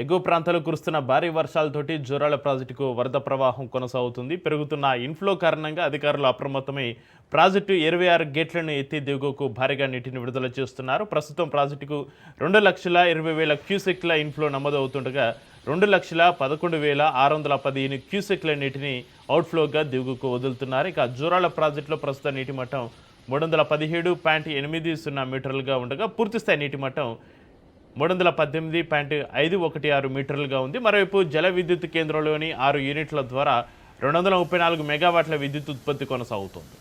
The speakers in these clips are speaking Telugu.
ఎగువ ప్రాంతాల్లో కురుస్తున్న భారీ వర్షాలతోటి జూరాల ప్రాజెక్టుకు వరద ప్రవాహం కొనసాగుతుంది. పెరుగుతున్న ఇన్ఫ్లో కారణంగా అధికారులు అప్రమత్తమై ప్రాజెక్టు 26 గేట్లను ఎత్తి దిగువకు భారీగా నీటిని విడుదల చేస్తున్నారు. ప్రస్తుతం ప్రాజెక్టుకు 2,20,000 క్యూసెక్ల ఇన్ఫ్లో నమోదవుతుండగా 2,11,615 క్యూసెక్ల నీటిని అవుట్ఫ్లోగా దిగువకు వదులుతున్నారు. ఇక జూరాల ప్రాజెక్టులో ప్రస్తుత నీటి మట్టం 317.80 మీటర్లుగా ఉండగా పూర్తిస్థాయి నీటి మట్టం 318.516 మీటర్లుగా ఉంది. మరోవైపు జల విద్యుత్ కేంద్రంలోని 6 యూనిట్ల ద్వారా 234 మెగావాట్ల విద్యుత్ ఉత్పత్తి కొనసాగుతోంది.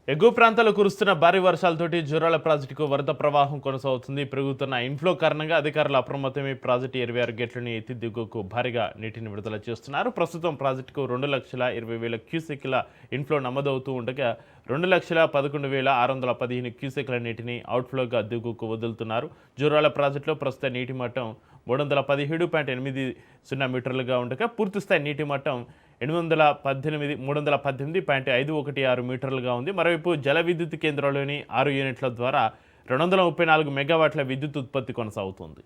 ఎగువ ప్రాంతాల్లో కురుస్తున్న భారీ వర్షాలతోటి జూరాల ప్రాజెక్టుకు వరద ప్రవాహం కొనసాగుతుంది. పెరుగుతున్న ఇన్ఫ్లో కారణంగా అధికారులు అప్రమత్తమై ప్రాజెక్టు 26 గేట్లను ఎత్తి దిగువకు భారీగా నీటిని విడుదల చేస్తున్నారు. ప్రస్తుతం ప్రాజెక్టుకు 2,20,000 క్యూసెక్ల ఇన్ఫ్లో నమోదవుతూ ఉండగా 2,11,615 క్యూసెక్ల నీటిని అవుట్ఫ్లోగా దిగువకు వదులుతున్నారు. జూరాల ప్రాజెక్టులో ప్రస్తుత నీటి మట్టం 317.80 మీటర్లుగా ఉండగా పూర్తిస్థాయి నీటి మట్టం 318.516 మీటర్లుగా ఉంది. మరోవైపు జల విద్యుత్ కేంద్రంలోని 6 యూనిట్ల ద్వారా 234 మెగావాట్ల విద్యుత్ ఉత్పత్తి కొనసాగుతుంది.